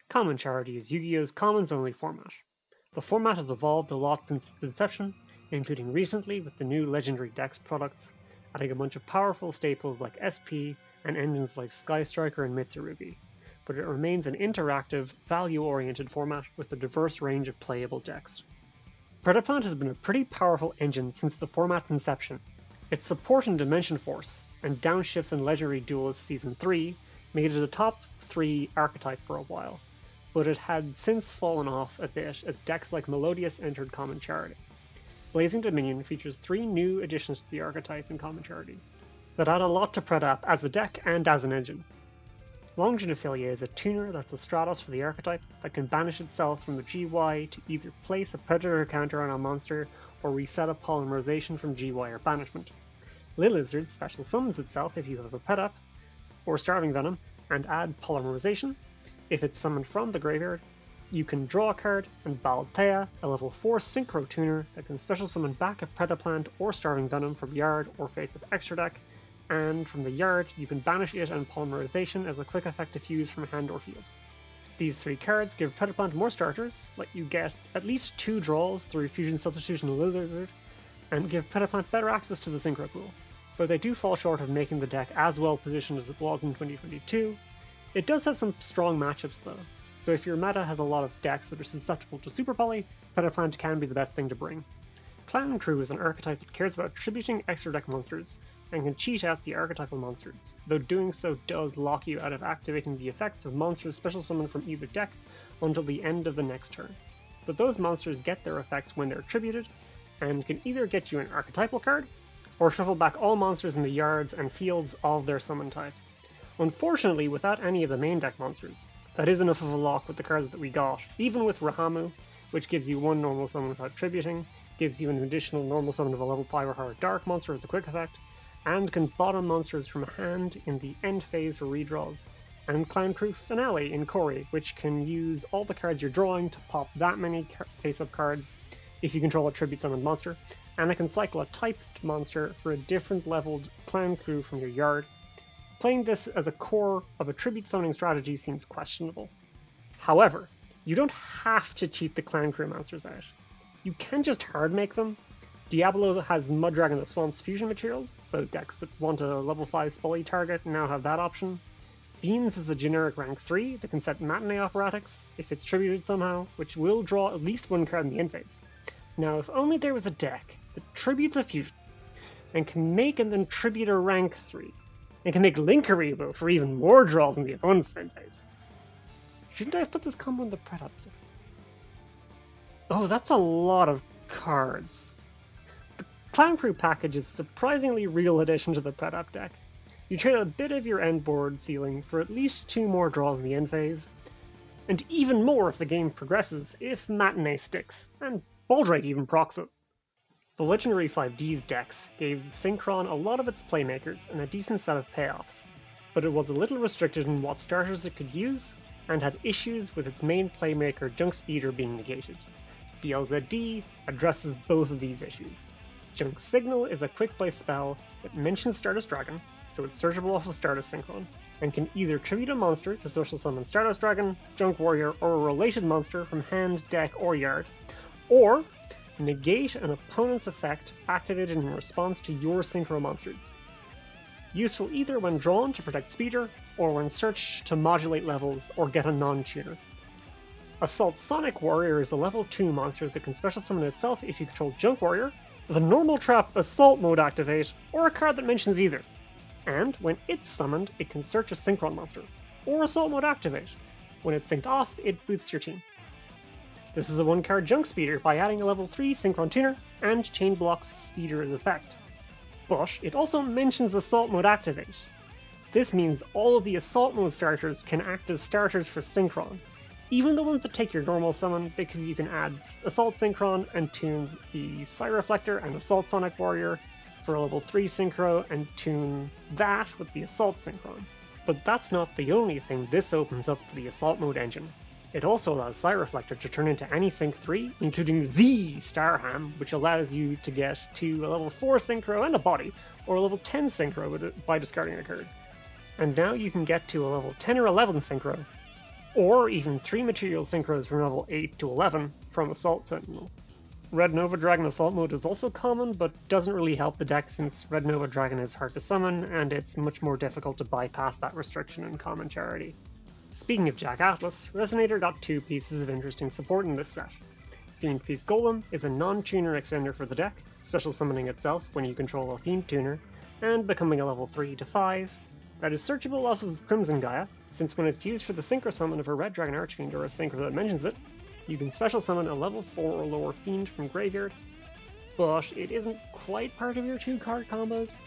Common Charity is Yu-Gi-Oh's commons-only format. The format has evolved a lot since its inception, including recently with the new Legendary Dex products, adding a bunch of powerful staples like SP and engines like Sky Striker and Mitsurugi, but it remains an interactive, value-oriented format with a diverse range of playable decks. Predaplant has been a pretty powerful engine since the format's inception. Its support in Dimension Force and downshifts in Legendary Duelist Season 3 made it a top 3 archetype for a while, but it had since fallen off a bit as decks like Melodious entered Common Charity. Blazing Dominion features 3 new additions to the archetype in Common Charity that add a lot to Predap as a deck and as an engine. Longitudinophilia is a tuner that's a Stratos for the archetype that can banish itself from the GY to either place a Predator counter on a monster or reset a polymerization from GY or banishment. Lizard special summons itself if you have a Predap or Starving Venom and add polymerization. If it's summoned from the graveyard, you can draw a card and Baltea, a level 4 Synchro tuner that can special summon back a Predaplant or Starving Venom from yard or face-up extra deck, and from the yard you can banish it and polymerization as a quick effect to fuse from hand or field. These 3 cards give Predaplant more starters, let you get at least 2 draws through Fusion Substitution of Lizard, and give Predaplant better access to the Synchro pool, but they do fall short of making the deck as well positioned as it was in 2022. It does have some strong matchups though, so if your meta has a lot of decks that are susceptible to Super Poly, Predaplant can be the best thing to bring. Clan Crew is an archetype that cares about tributing extra deck monsters, and can cheat out the archetypal monsters, though doing so does lock you out of activating the effects of monsters special summoned from either deck until the end of the next turn. But those monsters get their effects when they're tributed, and can either get you an archetypal card, or shuffle back all monsters in the yards and fields of their summon type. Unfortunately, without any of the main deck monsters, that is enough of a lock with the cards that we got, even with Rahamu, which gives you 1 normal summon without tributing, gives you an additional normal summon of a level 5 or higher dark monster as a quick effect, and can bottom monsters from hand in the end phase for redraws, and Clan Crew Finale in Kori, which can use all the cards you're drawing to pop that many face-up cards if you control a tribute summoned monster, and it can cycle a typed monster for a different leveled Clan Crew from your yard. Playing this as a core of a tribute summoning strategy seems questionable. However, you don't have to cheat the Clan Crew monsters out. You can just hard make them. Diablo has Muddragon the Swamp's fusion materials, so decks that want a level 5 Spully target now have that option. Fiends is a generic rank 3 that can set Matinee Operatics if it's tributed somehow, which will draw at least 1 card in the end phase. Now, if only there was a deck that tributes a fusion, and can make and then tribute a rank 3, and can make Linkaribo for even more draws in the opponent's end phase. Shouldn't I have put this combo in the Pred episode? Oh, that's a lot of cards. The Clan Crew package is a surprisingly real addition to the Predap deck. You trade a bit of your end board ceiling for at least 2 more draws in the end phase, and even more if the game progresses if Matinee sticks, and Baldrake even procs it. The Legendary 5D's decks gave Synchron a lot of its playmakers and a decent set of payoffs, but it was a little restricted in what starters it could use, and had issues with its main playmaker Junk Speeder being negated. BLZD addresses both of these issues. Junk Signal is a quick play spell that mentions Stardust Dragon, so it's searchable off of Stardust Synchron, and can either tribute a monster to social summon Stardust Dragon, Junk Warrior, or a related monster from hand, deck, or yard, or negate an opponent's effect activated in response to your Synchro monsters. Useful either when drawn to protect Speeder, or when searched to modulate levels or get a non-tuner. Assault Sonic Warrior is a level 2 monster that can special summon itself if you control Junk Warrior, with a normal trap Assault mode activate, or a card that mentions either. And when it's summoned, it can search a Synchron monster, or Assault mode activate. When it's synced off, it boosts your team. This is a 1-card Junk Speeder by adding a level 3 Synchron tuner and chain blocks Speeder as effect. But it also mentions Assault mode activate. This means all of the Assault mode starters can act as starters for Synchron, even the ones that take your normal summon, because you can add Assault Synchron and tune the Psyreflector and Assault Sonic Warrior for a level 3 Synchro and tune that with the Assault Synchron. But that's not the only thing this opens up for the Assault mode engine. It also allows Psyreflector to turn into any Sync 3, including the Starham, which allows you to get to a level 4 Synchro and a body, or a level 10 Synchro by discarding a card. And now you can get to a level 10 or 11 Synchro, or even 3 material synchros from level 8 to 11 from Assault Sentinel. Red Nova Dragon Assault mode is also common, but doesn't really help the deck since Red Nova Dragon is hard to summon, and it's much more difficult to bypass that restriction in Common Charity. Speaking of Jack Atlas, Resonator got 2 pieces of interesting support in this set. Fiend Piece Golem is a non-tuner extender for the deck, special summoning itself when you control a Fiend tuner, and becoming a level 3 to 5. That is searchable off of Crimson Gaia, since when it's used for the Synchro summon of a Red Dragon Archfiend or a Synchro that mentions it, you can special summon a level 4 or lower Fiend from Graveyard, but it isn't quite part of your 2-card combos.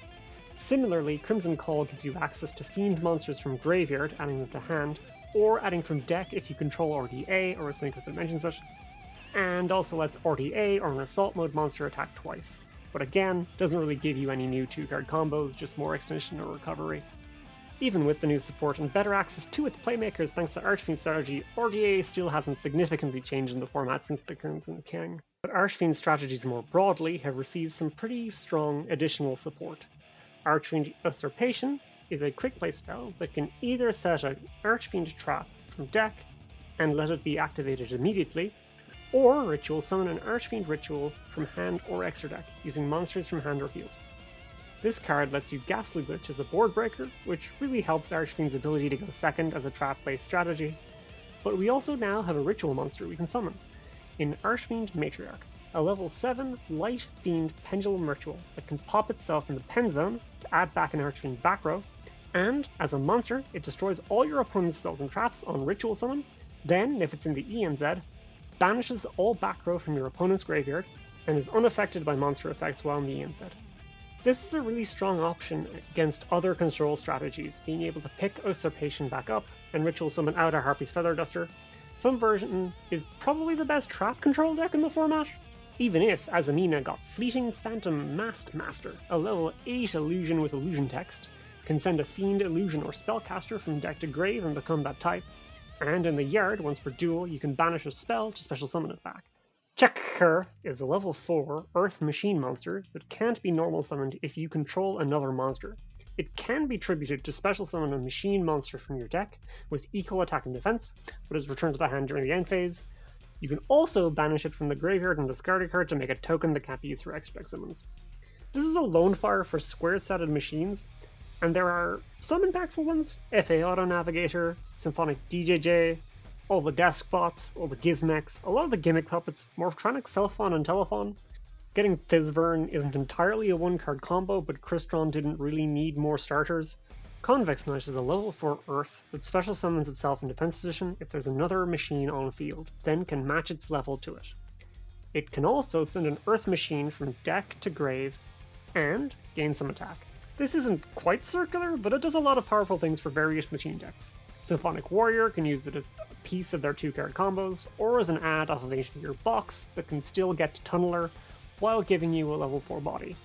Similarly, Crimson Call gives you access to Fiend monsters from Graveyard, adding them to hand, or adding from deck if you control RDA or a Synchro that mentions it, and also lets RDA or an Assault mode monster attack twice. But again, doesn't really give you any new 2-card combos, just more extension or recovery. Even with the new support and better access to its playmakers thanks to Archfiend strategy, RDA still hasn't significantly changed in the format since the Crimson King. But Archfiend strategies more broadly have received some pretty strong additional support. Archfiend Usurpation is a quick play spell that can either set an Archfiend trap from deck and let it be activated immediately, or ritual summon an Archfiend ritual from hand or extra deck using monsters from hand or field. This card lets you Ghastly Glitch as a board breaker, which really helps Archfiend's ability to go second as a trap-based strategy. But we also now have a ritual monster we can summon, in Archfiend Matriarch, a level 7 light fiend pendulum ritual that can pop itself in the pen zone to add back an Archfiend back row, and as a monster, it destroys all your opponent's spells and traps on ritual summon, then, if it's in the EMZ, banishes all back row from your opponent's graveyard, and is unaffected by monster effects while in the EMZ. This is a really strong option against other control strategies, being able to pick Usurpation back up and ritual summon out a Harpy's Feather Duster. Some version is probably the best trap control deck in the format, even if Azamina got Fleeting Phantom Masked Master, a level 8 illusion with illusion text, can send a Fiend, Illusion, or Spellcaster from deck to grave and become that type, and in the yard, once per duel, you can banish a spell to special summon it back. Checker is a level 4 Earth Machine monster that can't be normal summoned if you control another monster. It can be tributed to special summon a machine monster from your deck with equal attack and defense, but is returned to the hand during the end phase. You can also banish it from the graveyard and discard a card to make a token that can't be used for extra deck summons. This is a lone fire for square-setted machines, and there are some impactful ones: FA Auto Navigator, Symphonic DJJ, all the desk bots, all the gizmecs, a lot of the gimmick puppets, Morphtronic, Selphon, and Telephon. Getting Thizvern isn't entirely a 1-card combo, but Crystron didn't really need more starters. Convex Knight is a level 4 Earth that special summons itself in defense position if there's another machine on field, then can match its level to it. It can also send an Earth machine from deck to grave and gain some attack. This isn't quite circular, but it does a lot of powerful things for various machine decks. Symphonic Warrior can use it as a piece of their 2-card combos, or as an add off of Ancient Gear box that can still get to Tunneler while giving you a level 4 body.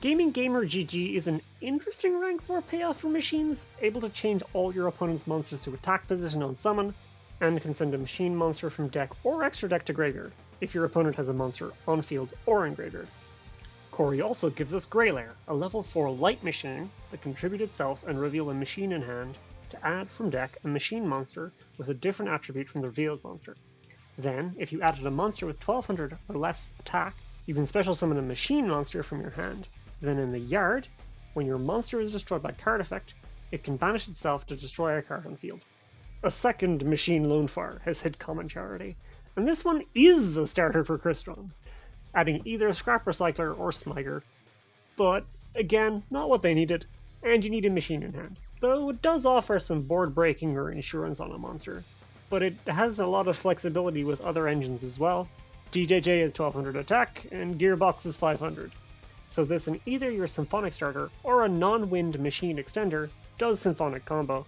Gaming Gamer GG is an interesting rank 4 payoff for machines, able to change all your opponent's monsters to attack position on summon, and can send a machine monster from deck or extra deck to graveyard, if your opponent has a monster on field or in graveyard. Corey also gives us Greylair, a level 4 light machine that can tribute itself and reveal a machine in hand to add from deck a machine monster with a different attribute from the revealed monster. Then, if you added a monster with 1200 or less attack, you can special summon a machine monster from your hand. Then in the yard, when your monster is destroyed by card effect, it can banish itself to destroy a card on field. A second machine lone fire has hit Common Charity, and this one is a starter for Crystron, adding either Scrap Recycler or Smiger. But, again, not what they needed, and you need a machine in hand. Though it does offer some board breaking or insurance on a monster, but it has a lot of flexibility with other engines as well. DJJ is 1200 attack, and Gearbox is 500. So this in either your Symphonic starter or a non-wind machine extender does Symphonic combo.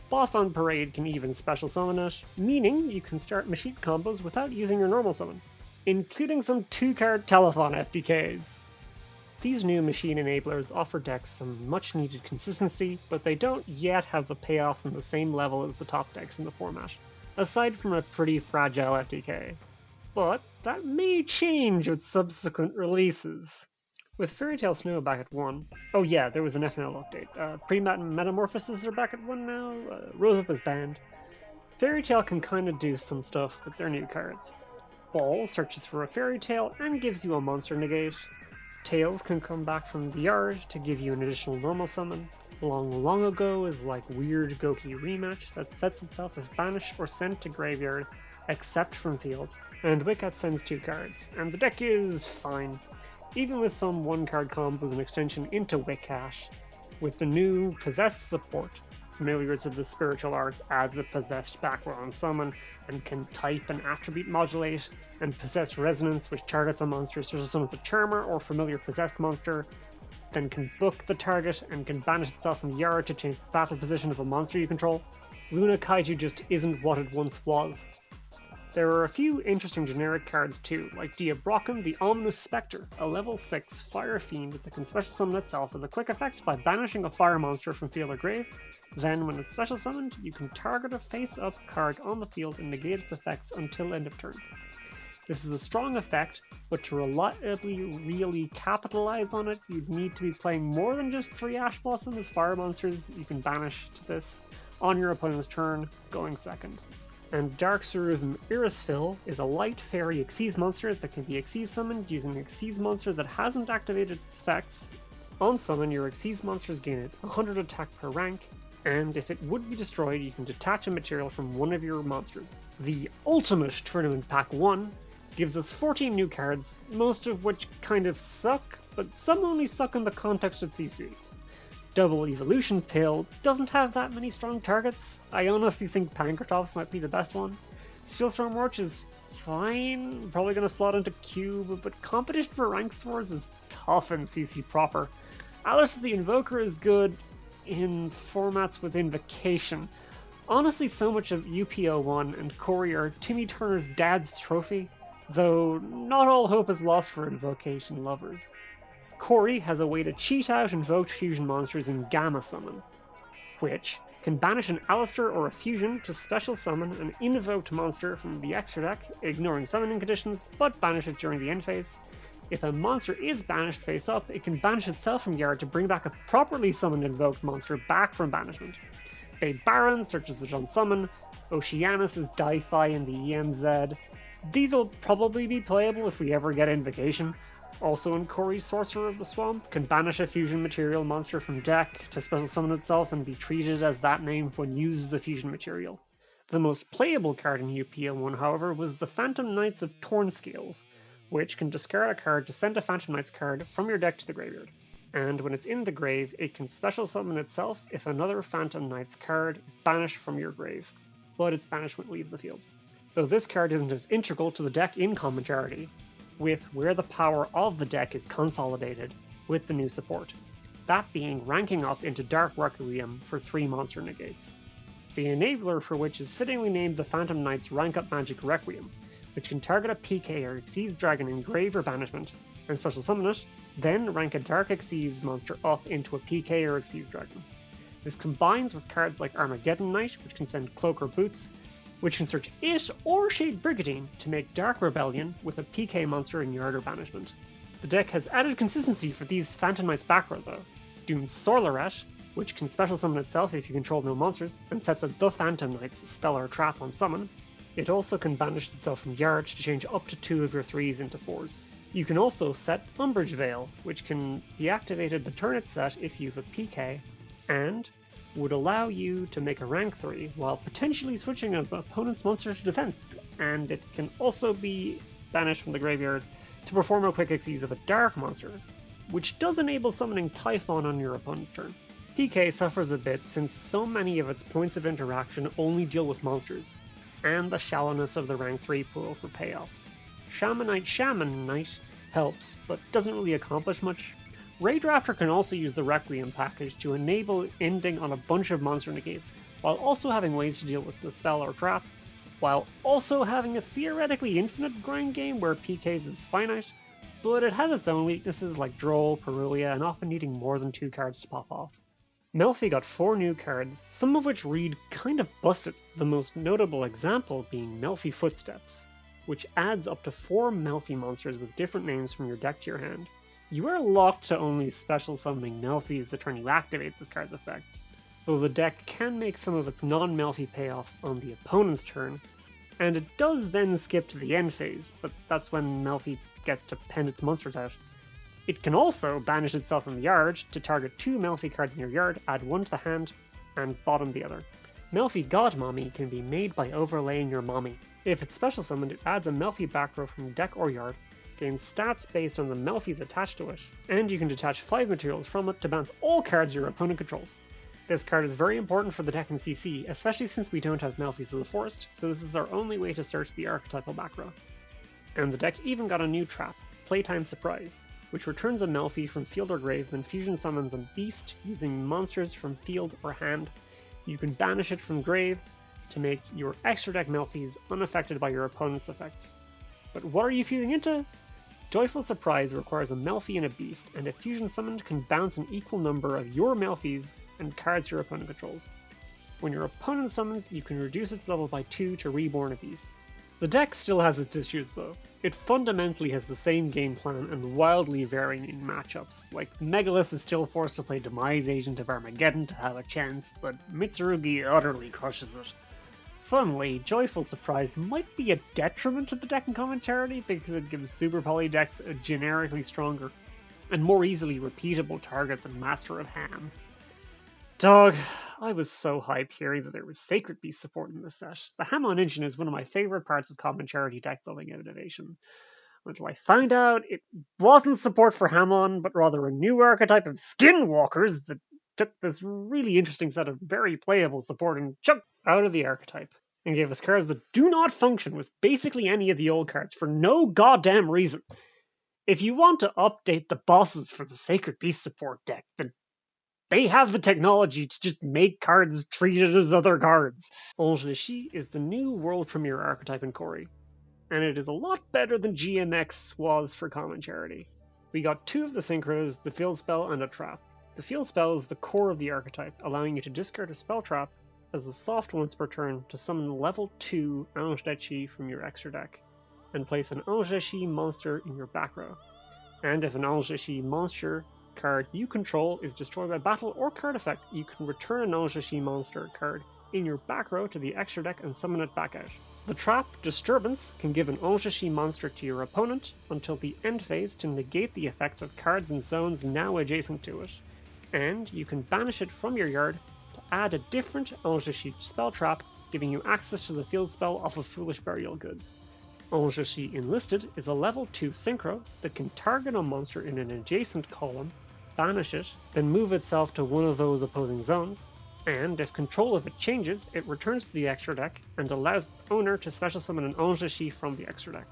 Boss on Parade can even special summon it, meaning you can start machine combos without using your normal summon, including some 2-card Telephon FDKs. These new machine enablers offer decks some much needed consistency, but they don't yet have the payoffs on the same level as the top decks in the format, aside from a pretty fragile FDK. But that may change with subsequent releases. With Fairy Tale Snow back at 1, oh yeah, there was an FNL update. Pre-Metamorphoses are back at 1 now, Roseth is banned. Fairy Tale can kinda do some stuff with their new cards. Ball searches for a Fairy Tale and gives you a monster negate. Tails can come back from the yard to give you an additional normal summon. Long Long Ago is like Weird Goki Rematch that sets itself as banished or sent to graveyard, except from field. And Wicket sends 2 cards, and the deck is fine. Even with some 1-card combos and extension into Wicket, with the new Possessed support, Familiars of the Spiritual Arts adds a Possessed backrow on summon, and can type and attribute modulate, and Possess Resonance, which targets a monster such as summons a Charmer or familiar Possessed monster, then can book the target and can banish itself from the yard to change the battle position of a monster you control. Luna Kaiju just isn't what it once was. There are a few interesting generic cards too, like Diabrocken the Ominous Spectre, a level 6 Fire Fiend that can special summon itself as a quick effect by banishing a fire monster from field or grave. Then, when it's special summoned, you can target a face-up card on the field and negate its effects until end of turn. This is a strong effect, but to reliably really capitalize on it, you'd need to be playing more than just 3 Ash Blossom as fire monsters that you can banish to this on your opponent's turn, going second. And Dark Cerulean Irisfil is a light fairy Xyz monster that can be Xyz summoned using an Xyz monster that hasn't activated its effects. On summon, your Xyz monsters gain 100 attack per rank, and if it would be destroyed, you can detach a material from one of your monsters. The Ultimate Tournament Pack 1 gives us 14 new cards, most of which kind of suck, but some only suck in the context of CC. Double Evolution Pill doesn't have that many strong targets. I honestly think Pankratops might be the best one. Steelstorm Roach is fine, probably going to slot into Cube, but competition for rank swords is tough in CC proper. Alice the Invoker is good in formats with Invocation. Honestly, so much of UPO1 and Corey are Timmy Turner's dad's trophy, though not all hope is lost for Invocation lovers. Corey has a way to cheat out Invoked fusion monsters in Gamma Summon, which can banish an Alistair or a fusion to special summon an invoked monster from the extra deck, ignoring summoning conditions, but banish it during the end phase. If a monster is banished face up, it can banish itself from yard to bring back a properly summoned invoked monster back from banishment. Babe Baron searches it on summon, Oceanus is Di-Fi in the EMZ. These will probably be playable if we ever get Invocation. Also in Corey, Sorcerer of the Swamp can banish a fusion material monster from deck to special summon itself and be treated as that name when used as a fusion material. The most playable card in UPL1, however, was the Phantom Knights of Tornscales, which can discard a card to send a Phantom Knights card from your deck to the graveyard. And when it's in the grave, it can special summon itself if another Phantom Knights card is banished from your grave, but its banishment leaves the field. Though this card isn't as integral to the deck in Commandarity, with where the power of the deck is consolidated with the new support, that being ranking up into Dark Requiem for 3 monster negates. The enabler for which is fittingly named the Phantom Knights Rank Up Magic Requiem, which can target a PK or Xyz Dragon in grave or banishment, and special summon it, then rank a Dark Xyz monster up into a PK or Xyz Dragon. This combines with cards like Armageddon Knight, which can send Cloak or Boots, which can search it or Shade Brigandine to make Dark Rebellion with a PK monster in yard or banishment. The deck has added consistency for these Phantom Knights back row though. Doomed Sorlaret, which can special summon itself if you control no monsters, and sets a The Phantom Knights spell or trap on summon. It also can banish itself from yard to change up to 2 of your 3s into 4s. You can also set Umbrage Veil, which can be activated the turn it's set if you have a PK, and would allow you to make a rank 3 while potentially switching an opponent's monster to defense, and it can also be banished from the graveyard to perform a quick Xyz of a dark monster, which does enable summoning Typhon on your opponent's turn. PK suffers a bit since so many of its points of interaction only deal with monsters, and the shallowness of the rank 3 pool for payoffs. Shaman Knight helps, but doesn't really accomplish much. Raidraptor can also use the Requiem package to enable ending on a bunch of monster negates, while also having ways to deal with the spell or trap, while also having a theoretically infinite grind game where PKs is finite, but it has its own weaknesses like Droll, Perulia, and often needing more than 2 cards to pop off. Melffy got 4 new cards, some of which read kind of busted, the most notable example being Melffy Footsteps, which adds up to 4 Melffy monsters with different names from your deck to your hand. You are locked to only special summoning Melffys the turn you activate this card's effects, though the deck can make some of its non-Melffy payoffs on the opponent's turn, and it does then skip to the end phase, but that's when Melffy gets to pen its monsters out. It can also banish itself from the yard to target 2 Melffy cards in your yard, add 1 to the hand, and bottom the other. Melffy God Mommy can be made by overlaying your Mommy. If it's special summoned, it adds a Melffy back row from deck or yard, gains stats based on the Melffys attached to it, and you can detach 5 materials from it to bounce all cards your opponent controls. This card is very important for the deck in CC, especially since we don't have Melffys of the Forest, so this is our only way to search the archetypal back row. And the deck even got a new trap, Playtime Surprise, which returns a Melffy from field or grave, then fusion summons a beast using monsters from field or hand. You can banish it from grave to make your extra deck Melffys unaffected by your opponent's effects. But what are you feeling into? Joyful Surprise requires a Melffy and a beast, and if fusion summoned can bounce an equal number of your Melffys and cards your opponent controls. When your opponent summons, you can reduce its level by 2 to reborn a beast. The deck still has its issues though. It fundamentally has the same game plan and wildly varying in matchups. Like, Megalith is still forced to play Demise Agent of Armageddon to have a chance, but Mitsurugi utterly crushes it. Funnily, Joyful Surprise might be a detriment to the deck in Commentary because it gives Super Poly decks a generically stronger and more easily repeatable target than Master of Ham. Dog, I was so hyped hearing that there was Sacred Beast support in this set. The Hamon engine is one of my favourite parts of Commentary deck building innovation. Until I found out it wasn't support for Hamon, but rather a new archetype of Skinwalkers that took this really interesting set of very playable support and chucked out of the archetype, and gave us cards that do not function with basically any of the old cards for no goddamn reason. If you want to update the bosses for the Sacred Beast support deck, then they have the technology to just make cards treated as other cards. Angelechy is the new world premiere archetype in Corey, and it is a lot better than GMX was for Commentary. We got 2 of the synchros, the field spell and a trap. The field spell is the core of the archetype, allowing you to discard a spell trap as a soft once per turn to summon level 2 Angelechy from your extra deck, and place an Angelechy monster in your back row. And if an Angelechy monster card you control is destroyed by battle or card effect, you can return an Angelechy monster card in your back row to the extra deck and summon it back out. The trap, Disturbance, can give an Angelechy monster to your opponent until the end phase to negate the effects of cards and zones now adjacent to it, and you can banish it from your yard to add a different Angelechy spell trap, giving you access to the field spell off of Foolish Burial Goods. Angelechy Enlisted is a level 2 synchro that can target a monster in an adjacent column, banish it, then move itself to one of those opposing zones, and if control of it changes, it returns to the extra deck and allows its owner to special summon an Angelechy from the extra deck,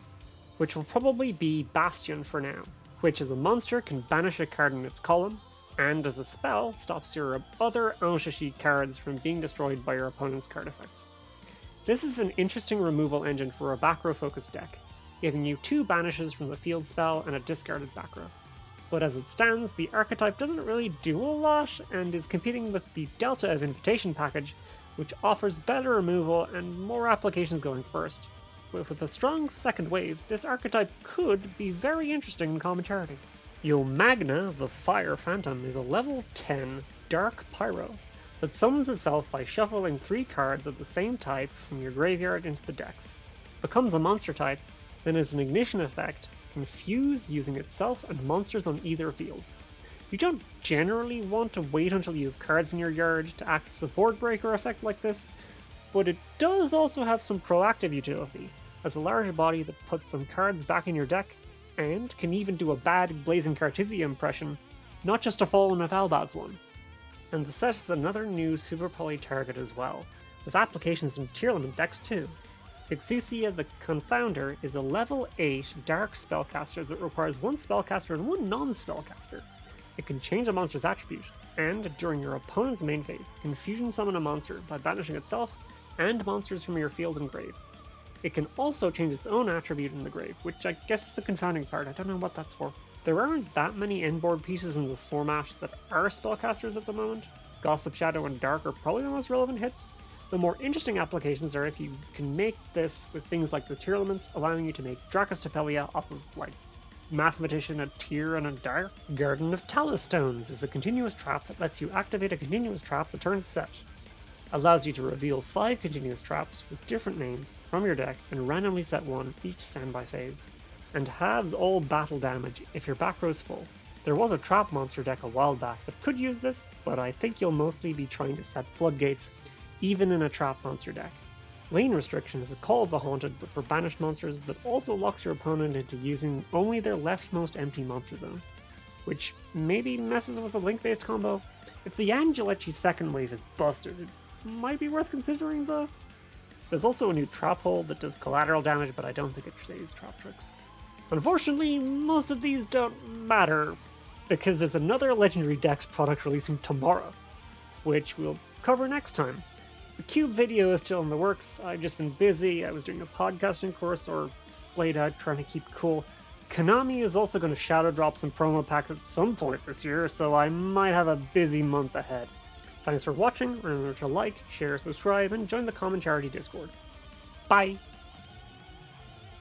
which will probably be Bastion for now, which as a monster can banish a card in its column, and as a spell stops your other Angelechy cards from being destroyed by your opponent's card effects. This is an interesting removal engine for a back row focused deck, giving you 2 banishes from the field spell and a discarded back row. But as it stands, the archetype doesn't really do a lot and is competing with the Delta of Invitation package, which offers better removal and more applications going first. But with a strong second wave, this archetype could be very interesting in Commentary. Yo Magna, the Fire Phantom, is a level 10 Dark Pyro that summons itself by shuffling 3 cards of the same type from your graveyard into the decks, becomes a monster type, then as an ignition effect, can fuse using itself and monsters on either field. You don't generally want to wait until you have cards in your yard to access a board breaker effect like this, but it does also have some proactive utility, as a large body that puts some cards back in your deck, and can even do a bad Blazing Cartisia impression, not just a Fallen of Albaz one. And the set is another new Super Poly target as well, with applications in Tearlament decks too. Pixusia the Confounder is a level 8 Dark Spellcaster that requires 1 Spellcaster and 1 non-Spellcaster. It can change a monster's attribute, and during your opponent's main phase, can fusion summon a monster by banishing itself and monsters from your field and grave. It can also change its own attribute in the grave, which I guess is the confounding part, I don't know what that's for. There aren't that many end-board pieces in this format that are spellcasters at the moment. Gossip Shadow and Dark are probably the most relevant hits. The more interesting applications are if you can make this with things like the Tearlaments, allowing you to make Dracus Tapelia off of, like, Mathematician, a Tear, and a Dark. Garden of Talus Stones is a continuous trap that lets you activate a continuous trap the turn it's set. Allows you to reveal 5 continuous traps with different names from your deck and randomly set one each standby phase. And halves all battle damage if your back row's full. There was a trap monster deck a while back that could use this, but I think you'll mostly be trying to set floodgates, even in a trap monster deck. Lane Restriction is a Call of the Haunted, but for banished monsters that also locks your opponent into using only their leftmost empty monster zone, which maybe messes with the link-based combo. If the Angelechy second wave is busted, it might be worth considering though. There's also a new Trap Hole that does collateral damage, but I don't think it saves trap tricks. Unfortunately, most of these don't matter, because there's another Legendary Dex product releasing tomorrow, which we'll cover next time. The Cube video is still in the works. I've just been busy. I was doing a podcasting course or splayed out trying to keep cool. Konami is also going to shadow drop some promo packs at some point this year, so I might have a busy month ahead. Thanks for watching. Remember to like, share, subscribe, and join the Common Charity Discord. Bye!